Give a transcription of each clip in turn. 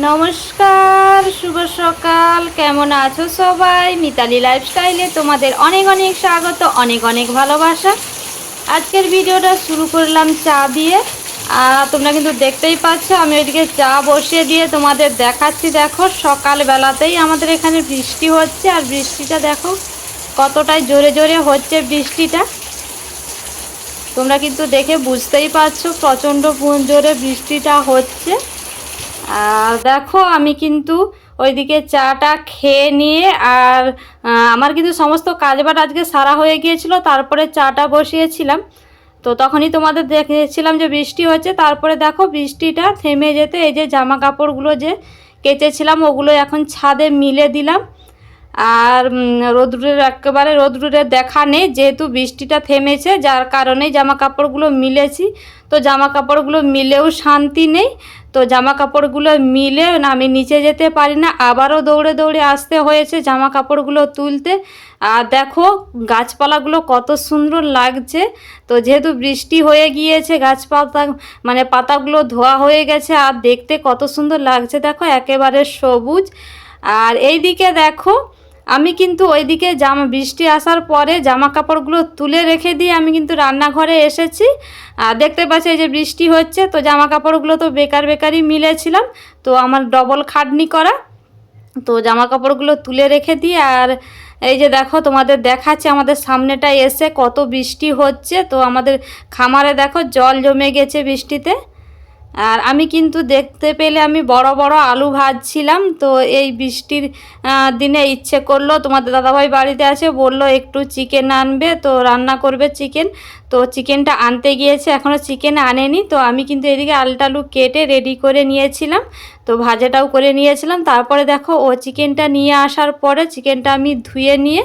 নমস্কার, শুভ সকাল। কেমন আছো সবাই? মিতালি লাইফস্টাইলে তোমাদের অনেক অনেক স্বাগত, অনেক অনেক ভালোবাসা। আজকের ভিডিওটা শুরু করলাম চা দিয়ে। তোমরা কিন্তু দেখতেই পাচ্ছ আমি ওইদিকে চা বসিয়ে দিয়ে তোমাদের দেখাচ্ছি। দেখো সকালবেলাতেই আমাদের এখানে বৃষ্টি হচ্ছে, আর বৃষ্টিটা দেখো কতটাই জোরে জোরে হচ্ছে বৃষ্টিটা। তোমরা কিন্তু দেখে বুঝতেই পারছো প্রচণ্ড জোরে বৃষ্টিটা হচ্ছে। আর দেখো আমি কিন্তু ওইদিকে চাটা খেয়ে নিয়ে আর আমার কিন্তু সমস্ত কাজবাজ আজকে সারা হয়ে গিয়েছিল, তারপরে চাটা বসিয়েছিলাম। তো তখনই তোমাদের দেখেছিলাম যে বৃষ্টি হচ্ছে, তারপরে দেখো বৃষ্টিটা থেমে যেতে এই যে জামা কাপড়গুলো যে কেচেছিলাম ওগুলো এখন ছাদে মিলে দিলাম। আর রোদ্দুরের একেবারে রোদ্দুরের দেখা নেই, যেহেতু বৃষ্টিটা থেমেছে যার কারণেই জামা কাপড়গুলো মিলেছি। তো জামা কাপড়গুলো মিলেও শান্তি নেই, তো জামা কাপড়গুলো মিলে আমি নিচে যেতে পারি না, আবারও দৌড়ে দৌড়ে আসতে হয়েছে জামা কাপড়গুলো তুলতে। আর দেখো গাছপালাগুলো কত সুন্দর লাগছে। তো যেহেতু বৃষ্টি হয়ে গিয়েছে গাছপাতা মানে পাতাগুলো ধোয়া হয়ে গেছে, আর দেখতে কত সুন্দর লাগছে দেখো একেবারে সবুজ। আর এই দিকে দেখো আমি কিন্তু ওইদিকে বৃষ্টি আসার পরে জামা কাপড়গুলো তুলে রেখে দিয়ে আমি কিন্তু রান্নাঘরে এসেছি। আর দেখতে পাচ্ছি এই যে বৃষ্টি হচ্ছে, তো জামা কাপড়গুলো তো বেকার বেকারই মিলেছিলাম, তো আমার ডবল খাটনি করা। তো জামা কাপড়গুলো তুলে রেখে দিয়ে আর এই যে দেখো তোমাদের দেখাচ্ছে আমাদের সামনেটায় এসে কত বৃষ্টি হচ্ছে। তো আমাদের খামারে দেখো জল জমে গেছে বৃষ্টিতে। আর আমি কিন্তু দেখতে পেলে আমি বড় বড় আলু ভাজছিলাম। তো এই বৃষ্টির দিনে ইচ্ছে করলো, তোমাদের দাদাভাই বাড়িতে আছে, বললো একটু চিকেন আনবে, তো রান্না করবে চিকেন। তো চিকেনটা আনতে গিয়েছে, এখনও চিকেন আনেনি। তো আমি কিন্তু এদিকে আলু কেটে রেডি করে নিয়েছিলাম, তো ভাজাটাও করে নিয়েছিলাম। তারপরে দেখো ও চিকেনটা নিয়ে আসার পরে চিকেনটা আমি ধুয়ে নিয়ে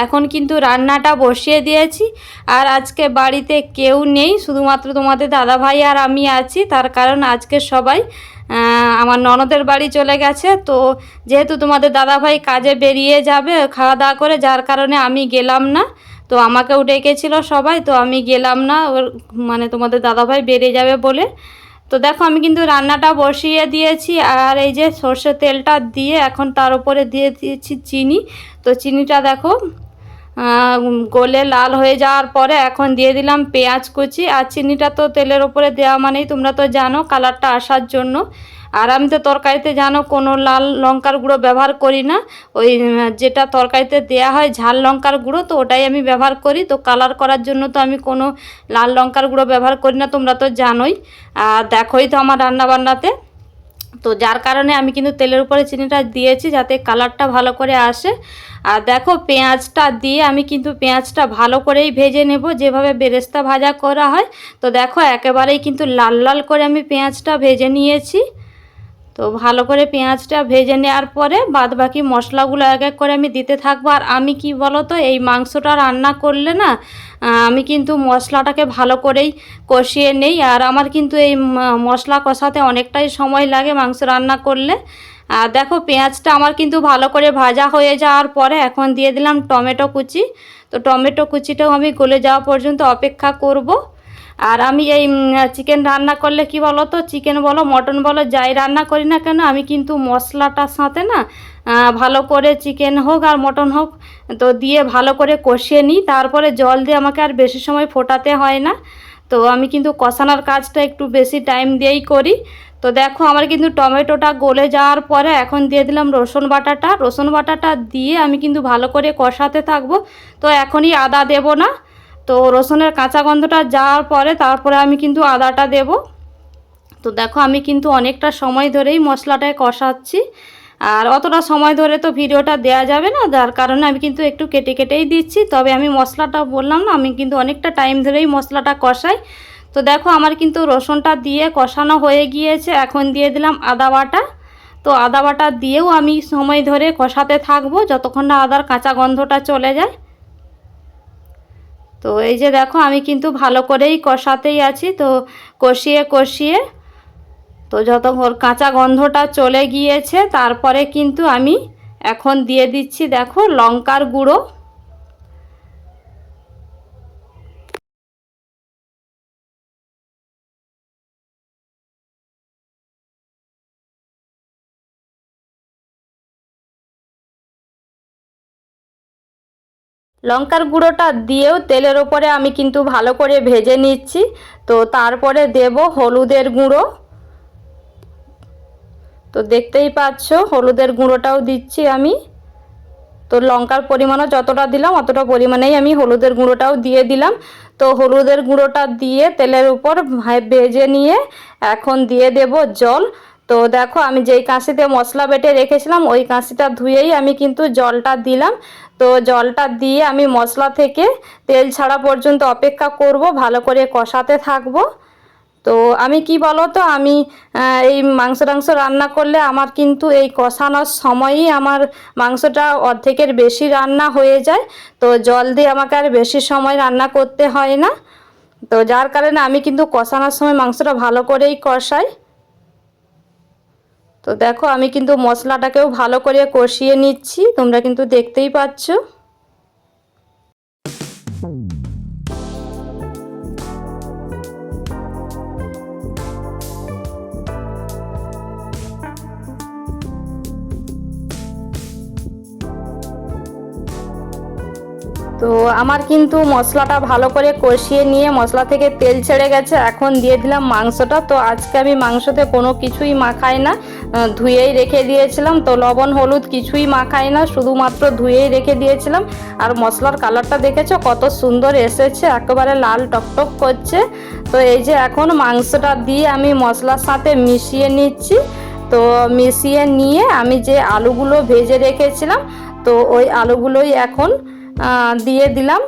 এখন কিন্তু রান্নাটা বসিয়ে দিয়েছি। আর আজকে বাড়িতে কেউ নেই, শুধুমাত্র তোমাদের দাদাভাই আর আমি আছি, তার কারণ আজকে সবাই আমার ননদের বাড়ি চলে গেছে। তো যেহেতু তোমাদের দাদাভাই কাজে বেরিয়ে যাবে খাওয়া দাওয়া করে, যার কারণে আমি গেলাম না। তো আমাকেও ডেকেছিল সবাই, তো আমি গেলাম না, ওর মানে তোমাদের দাদাভাই বেরিয়ে যাবে বলে। তো দেখো আমি কিন্তু রান্নাটা বসিয়ে দিয়েছি, আর এই যে সর্ষের তেলটা দিয়ে এখন তার উপরে দিয়ে দিয়েছি চিনি। তো চিনিটা দেখো গলে লাল হয়ে যাওয়ার পরে এখন দিয়ে দিলাম পেঁয়াজ কুচি। আর চিনিটা তো তেলের ওপরে দেওয়া মানেই তোমরা তো জানো কালারটা আসার জন্য। আর আমি তো তরকারিতে জানো কোনো লাল লঙ্কার গুঁড়ো ব্যবহার করি না, ওই যেটা তরকারিতে দেয়া হয় ঝাল লঙ্কার গুঁড়ো, তো ওটাই আমি ব্যবহার করি। তো কালার করার জন্য তো আমি কোনো লাল লঙ্কার গুঁড়ো ব্যবহার করি না, তোমরা তো জানোই। আর দেখোই তো আমার রান্নাবান্নাতে। তো যার কারণে আমি কিন্তু তেলের উপরে চিনিটা দিয়েছি যাতে কালারটা ভালো করে আসে। আর দেখো পেঁয়াজটা দিয়ে আমি কিন্তু পেঁয়াজটা ভালো করেই ভেজে নেব, যেভাবে বেরেস্তা ভাজা করা হয়। তো দেখো একেবারেই কিন্তু লাল লাল করে আমি পেঁয়াজটা ভেজে নিয়েছি। তো ভালো করে পেঁয়াজটা ভেজে নেওয়ার পরে বাদ বাকি মশলাগুলো এক এক করে আমি দিতে থাকবো। আর আমি কি বলো তো, এই মাংসটা রান্না করলে না আমি কিন্তু মশলাটাকে ভালো করেই কষিয়ে নেই। আর আমার কিন্তু এই মশলা কষাতে অনেকটাই সময় লাগে মাংস রান্না করলে। আর দেখো পেঁয়াজটা আমার কিন্তু ভালো করে ভাজা হয়ে যাওয়ার পরে এখন দিয়ে দিলাম টমেটো কুচি। তো টমেটো কুচিটাও আমি গলে যাওয়া পর্যন্ত অপেক্ষা করব। আর আমি এই চিকেন রান্না করলে কি বলো তো, চিকেন বলো মটন বলো যাই রান্না করি না কেন, আমি কিন্তু মশলাটার সাথে না ভালো করে চিকেন হোক আর মটন হোক তো দিয়ে ভালো করে কষিয়ে নিই, তারপরে জল দিয়ে আমাকে আর বেশি সময় ফোটাতে হয় না। তো আমি কিন্তু কষানোর কাজটা একটু বেশি টাইম দিয়েই করি। তো দেখো আমার কিন্তু টমেটোটা গলে যাওয়ার পরে এখন দিয়ে দিলাম রসুন বাটাটা দিয়ে আমি কিন্তু ভালো করে কষাতে থাকবো। তো এখনই আদা দেব না, তো রসুনের কাঁচা গন্ধটা যাওয়ার পরে তারপরে আমি কিন্তু আদাটা দেব। তো দেখো আমি কিন্তু অনেকটা সময় ধরেই মশলাটায় কষাচ্ছি, আর অতটা সময় ধরে তো ভিডিওটা দেয়া যাবে না, যার কারণে আমি কিন্তু একটু কেটে কেটেই দিচ্ছি। তবে আমি মশলাটা বললাম না, আমি কিন্তু অনেকটা টাইম ধরেই মশলাটা কষাই। তো দেখো আমার কিন্তু রসুনটা দিয়ে কষানো হয়ে গিয়েছে, এখন দিয়ে দিলাম আদা বাটা। তো আদা বাটা দিয়েও আমি সময় ধরে কষাতে থাকবো যতক্ষণ না আদার কাঁচা গন্ধটা চলে যায়। তো এই যে দেখো আমি কিন্তু ভালো করেই কষাতেই আছি, তো কষিয়ে কষিয়ে তো যত কাঁচা গন্ধটা চলে গিয়েছে তারপরে কিন্তু আমি এখন দিয়ে দিচ্ছি দেখো লঙ্কার গুঁড়ো। লঙ্কার গুঁড়োটা দিয়েও তেলের ওপরে আমি কিন্তু ভালো করে ভেজে নিচ্ছি। তো তারপরে দেব হলুদের গুঁড়ো। তো দেখতেই পাচ্ছ হলুদের গুঁড়োটাও দিচ্ছি আমি। তো লঙ্কার পরিমাণও যতটা দিলাম অতটা পরিমাণেই আমি হলুদের গুঁড়োটাও দিয়ে দিলাম। তো হলুদের গুঁড়োটা দিয়ে তেলের উপর ভেজে নিয়ে এখন দিয়ে দেব জল। তো দেখো আমি যেই কাঁচিতে মশলা বেটে রেখেছিলাম ওই কাঁচিটা ধুয়েই আমি কিন্তু জলটা দিলাম। তো জলটা দিয়ে আমি মশলা থেকে তেল ছাড়া পর্যন্ত অপেক্ষা করব, ভালো করে কষাতে থাকবো। তো আমি কি বলো তো, আমি এই মাংস রান্না করলে আমার কিন্তু এই কষানোর সময়ই আমার মাংসটা অর্ধেকের বেশি রান্না হয়ে যায়। তো জল দিয়ে আমাকে আর বেশি সময় রান্না করতে হয় না। তো যার কারণে আমি কিন্তু কষানোর সময় মাংসটা ভালো করেই কষাই। তো দেখো আমি কিন্তু মশলাটাকেও ভালো করে কষিয়ে নিচ্ছি, তোমরা কিন্তু দেখতেই পাচ্ছ। তো আমার কিন্তু মশলাটা ভালো করে কষিয়ে নিয়ে মশলা থেকে তেল ছেড়ে গেছে, এখন দিয়ে দিলাম মাংসটা। তো আজকে আমি মাংসতে কোনো কিছুই মাখাই না, ধুয়েই রেখে দিয়েছিলাম। তো লবণ হলুদ কিছুই মাখাই না, শুধুমাত্র ধুয়েই রেখে দিয়েছিলাম। আর মশলার কালারটা দেখেছো কত সুন্দর এসেছে, একেবারে লাল টকটক করছে। তো এই যে এখন মাংসটা দিয়ে আমি মশলার সাথে মিশিয়ে নিচ্ছি। তো মিশিয়ে নিয়ে আমি যে আলুগুলো ভেজে রেখেছিলাম তো ওই আলুগুলোই এখন দিয়ে দিলাম।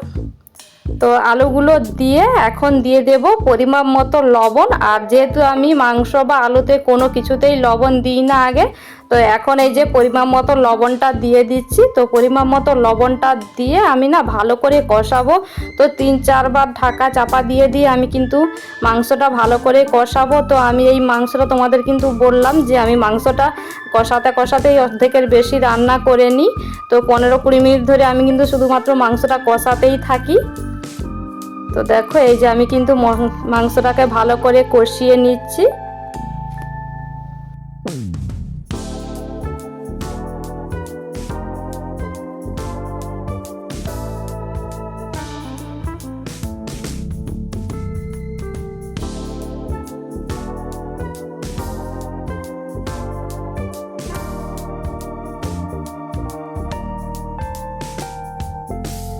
তো আলুগুলো দিয়ে এখন দিয়ে দেব পরিমাপ মতো লবণ। আর যেহেতু আমি মাংস বা আলুতে কোনো কিছুতেই লবণ দিই না আগে, তো এখন এই যে পরিমাপ মতো লবণটা দিয়ে দিচ্ছি। তো পরিমাপ মতো লবণটা দিয়ে আমি না ভালো করে কষাবো। তো 3-4 বার ঢাকা চাপা দিয়ে আমি কিন্তু মাংসটা ভালো করে কষাবো। তো আমি এই মাংসটা তোমাদের কিন্তু বললাম যে আমি মাংসটা কষাতেই অর্ধেকের বেশি রান্না করে নিই। তো 15-20 মিনিট ধরে আমি কিন্তু শুধুমাত্র মাংসটা কষাতেই থাকি। তো দেখো এই যে আমি কিন্তু মাংসটাকে ভালো করে কষিয়ে নিচ্ছি।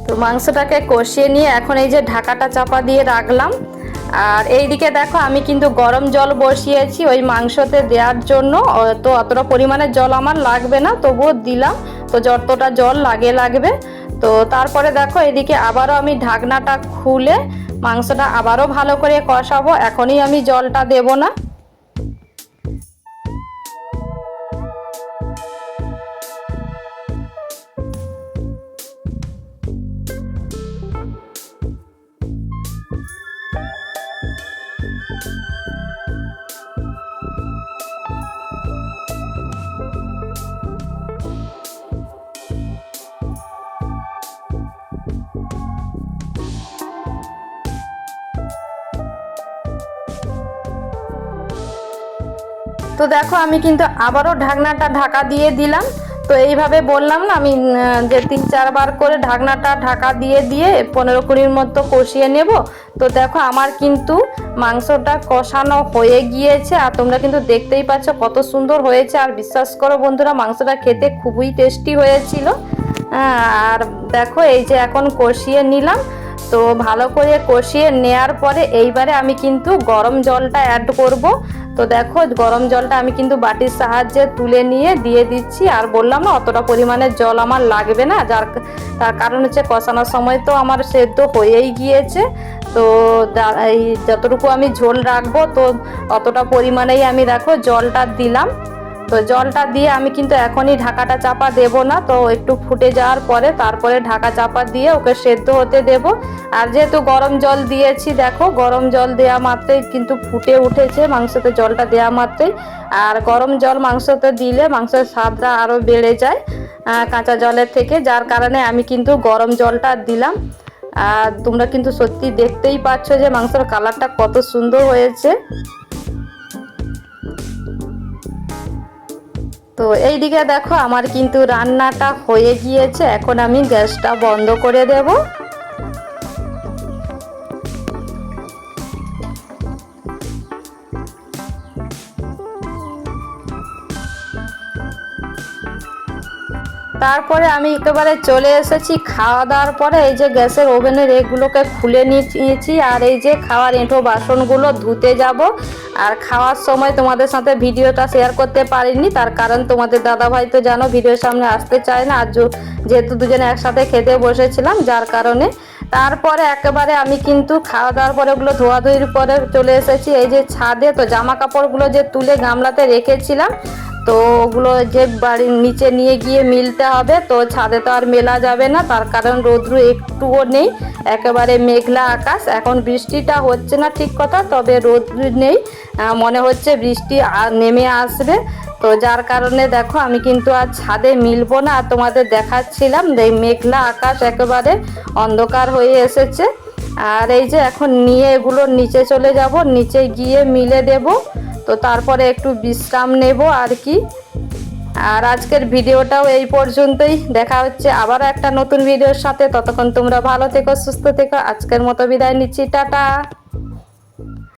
তো মাংসটাকে কষিয়ে নিয়ে এখন এই যে ঢাকাটা চাপা দিয়ে রাখলাম। আর এইদিকে দেখো আমি কিন্তু গরম জল বসিয়েছি ওই মাংসতে দেওয়ার জন্য। তো অতটা পরিমাণে জল আমার লাগবে না, তবুও দিলাম। তো যতটা জল লাগবে। তো তারপরে দেখো এদিকে আবারও আমি ঢাকনাটা খুলে মাংসটা আবারও ভালো করে কষাবো, এখনই আমি জলটা দেব না। তো দেখো আমি কিন্তু আবারও ঢাকনাটা ঢাকা দিয়ে দিলাম। তো এইভাবে বললাম না আমি যে 3-4 বার করে ঢাকনাটা ঢাকা দিয়ে 15-20 মতো কষিয়ে নেব। তো দেখো আমার কিন্তু মাংসটা কষানো হয়ে গিয়েছে, আর তোমরা কিন্তু দেখতেই পাচ্ছ কত সুন্দর হয়েছে। আর বিশ্বাস করো বন্ধুরা, মাংসটা খেতে খুবই টেস্টি হয়েছিল। আর দেখো এই যে এখন কষিয়ে নিলাম। তো ভালো করে কষিয়ে নেওয়ার পরে এইবারে আমি কিন্তু গরম জলটা অ্যাড করব। তো দেখো গরম জলটা আমি কিন্তু বাটির সাহায্যে তুলে নিয়ে দিয়ে দিচ্ছি। আর বললাম না অতটা পরিমাণে জল আমার লাগবে না, তার কারণ হচ্ছে কষানোর সময় তো আমার সেদ্ধ হয়েই গিয়েছে। তো এই যতটুকু আমি ঝোল রাখবো তো অতটা পরিমাণেই আমি দেখো জলটা দিলাম। তো জলটা দিয়ে আমি কিন্তু এখনই ঢাকাটা চাপা দেব না, তো একটু ফুটে যাওয়ার পরে তারপরে ঢাকা চাপা দিয়ে ওকে সেদ্ধ হতে দেব। আর যেহেতু গরম জল দিয়েছি, দেখো গরম জল দেওয়া মাত্রই কিন্তু ফুটে উঠেছে মাংসতে জলটা দেওয়া মাত্রই। আর গরম জল মাংসতে দিলে মাংসের স্বাদটা আরও বেড়ে যায় কাঁচা জলের থেকে, যার কারণে আমি কিন্তু গরম জলটা দিলাম। আর তোমরা কিন্তু সত্যি দেখতেই পাচ্ছ যে মাংসের কালারটা কত সুন্দর হয়েছে। তো এইদিকে দেখো আমার কিন্তু রান্নাটা হয়ে গিয়েছে, এখন আমি গ্যাসটা বন্ধ করে দেব। তারপরে আমি একেবারে চলে এসেছি খাওয়া দাওয়ার পরে। এই যে গ্যাসের ওভেনের এগুলোকে খুলে নিয়েছি, আর এই যে খাওয়ার এঁঠো বাসনগুলো ধুতে যাব। আর খাওয়ার সময় তোমাদের সাথে ভিডিওটা শেয়ার করতে পারিনি, তার কারণ তোমাদের দাদাভাই তো জানো ভিডিওর সামনে আসতে চায় না, আর যেহেতু দুজনে একসাথে খেতে বসেছিলাম যার কারণে। তারপরে একেবারে আমি কিন্তু খাওয়া দাওয়ার পরে ওগুলো ধোয়াধুয়ির পরে চলে এসেছি এই যে ছাদে। তো জামা কাপড়গুলো যে তুলে গামলাতে রেখেছিলাম, তো ওগুলো যে বাড়ির নিচে নিয়ে গিয়ে মিলতে হবে। তো ছাদে তো আর মেলা যাবে না, তার কারণ রৌদ্র একটুও নেই, একেবারে মেঘলা আকাশ। এখন বৃষ্টিটা হচ্ছে না ঠিক কথা, তবে রৌদ্র নেই, মনে হচ্ছে বৃষ্টি নেমে আসবে। তো যার কারণে দেখো আমি কিন্তু আর ছাদে মিলবো না, আর তোমাদের দেখাচ্ছিলাম মেঘলা আকাশ একেবারে অন্ধকার হয়ে এসেছে। আর এই যে এখন নিয়ে এগুলো নিচে চলে যাব, নিচে গিয়ে মিলে দেব। তো তারপরে একটু বিশ্রাম নেব আর কি। আর আজকের ভিডিওটাও এই পর্যন্তই, দেখা হচ্ছে আবারও একটা নতুন ভিডিওর সাথে। ততক্ষণ তোমরা ভালো থেকো, সুস্থ থেকো। আজকের মতো বিদায় নিচ্ছি, টাটা।